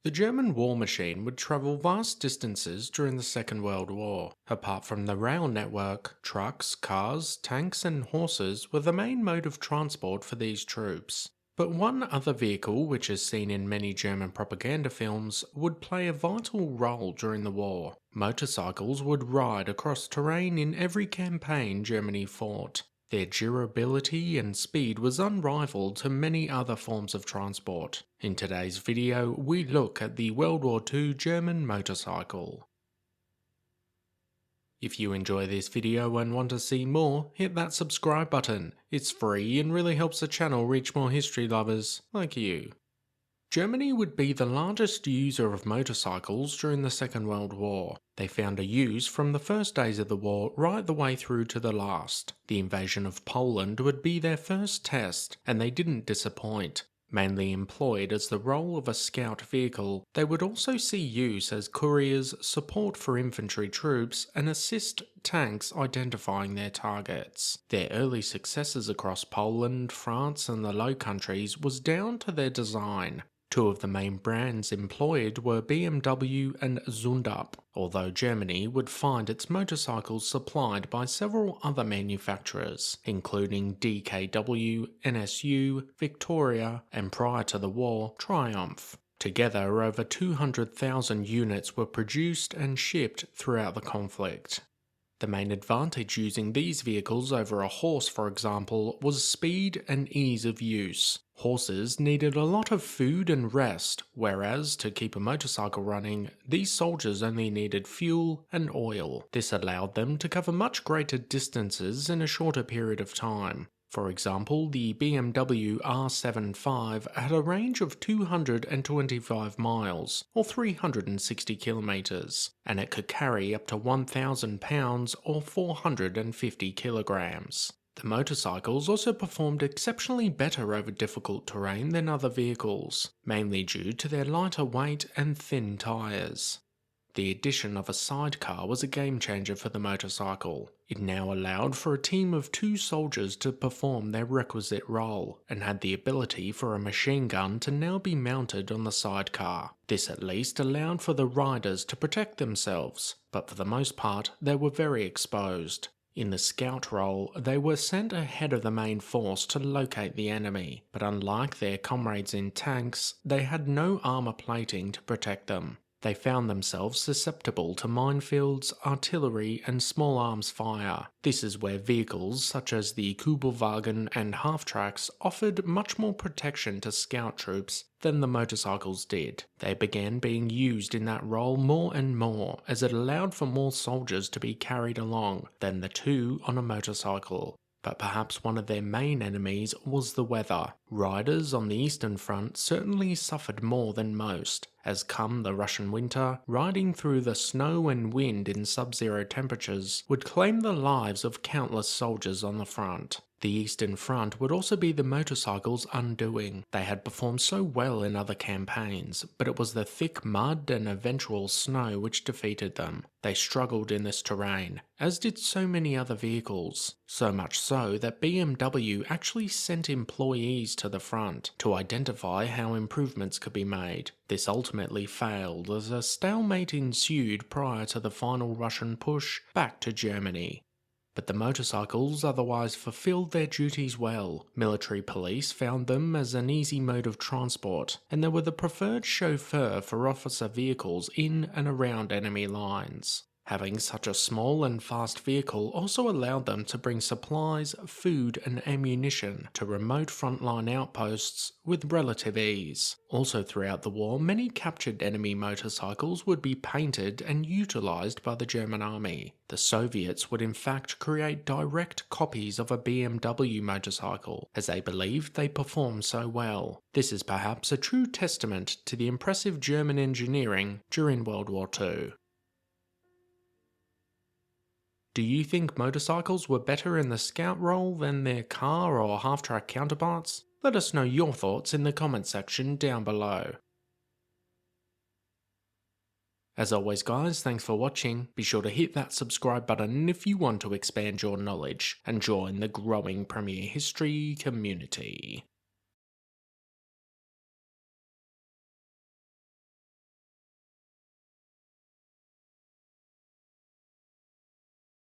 The German war machine would travel vast distances during the Second World War. Apart from the rail network, trucks, cars, tanks and horses were the main mode of transport for these troops. But one other vehicle, which is seen in many German propaganda films, would play a vital role during the war. Motorcycles would ride across terrain in every campaign Germany fought. Their durability and speed was unrivaled to many other forms of transport. In today's video, we look at the World War II German motorcycle. If you enjoy this video and want to see more, hit that subscribe button. It's free and really helps the channel reach more history lovers like you. Germany would be the largest user of motorcycles during the Second World War. They found a use from the first days of the war right the way through to the last. The invasion of Poland would be their first test, and they didn't disappoint. Mainly employed as the role of a scout vehicle, they would also see use as couriers, support for infantry troops, and assist tanks identifying their targets. Their early successes across Poland, France, and the Low Countries was down to their design. Two of the main brands employed were BMW and Zündapp, although Germany would find its motorcycles supplied by several other manufacturers, including DKW, NSU, Victoria, and prior to the war, Triumph. Together, over 200,000 units were produced and shipped throughout the conflict. The main advantage using these vehicles over a horse, for example, was speed and ease of use. Horses needed a lot of food and rest, whereas to keep a motorcycle running, these soldiers only needed fuel and oil. This allowed them to cover much greater distances in a shorter period of time. For example, the BMW R75 had a range of 225 miles, or 360 kilometers, and it could carry up to 1,000 pounds or 450 kilograms. The motorcycles also performed exceptionally better over difficult terrain than other vehicles, mainly due to their lighter weight and thin tyres. The addition of a sidecar was a game changer for the motorcycle. It now allowed for a team of 2 soldiers to perform their requisite role, and had the ability for a machine gun to now be mounted on the sidecar. This at least allowed for the riders to protect themselves, but for the most part they were very exposed. In the scout role, they were sent ahead of the main force to locate the enemy, but unlike their comrades in tanks, they had no armor plating to protect them. They found themselves susceptible to minefields, artillery, and small arms fire. This is where vehicles such as the Kübelwagen and half-tracks offered much more protection to scout troops than the motorcycles did. They began being used in that role more and more, as it allowed for more soldiers to be carried along than the 2 on a motorcycle. But perhaps one of their main enemies was the weather. Riders on the Eastern Front certainly suffered more than most, as come the Russian winter, riding through the snow and wind in sub-zero temperatures would claim the lives of countless soldiers on the front. The Eastern Front would also be the motorcycles' undoing. They had performed so well in other campaigns, but it was the thick mud and eventual snow which defeated them. They struggled in this terrain, as did so many other vehicles. So much so that BMW actually sent employees to the front to identify how improvements could be made. This ultimately failed as a stalemate ensued prior to the final Russian push back to Germany. But the motorcycles otherwise fulfilled their duties well. Military police found them as an easy mode of transport, and they were the preferred chauffeur for officer vehicles in and around enemy lines. Having such a small and fast vehicle also allowed them to bring supplies, food and ammunition to remote frontline outposts with relative ease. Also throughout the war, many captured enemy motorcycles would be painted and utilised by the German army. The Soviets would in fact create direct copies of a BMW motorcycle, as they believed they performed so well. This is perhaps a true testament to the impressive German engineering during World War II. Do you think motorcycles were better in the scout role than their car or half-track counterparts? Let us know your thoughts in the comment section down below. As always guys, thanks for watching. Be sure to hit that subscribe button if you want to expand your knowledge and join the growing Premier History community.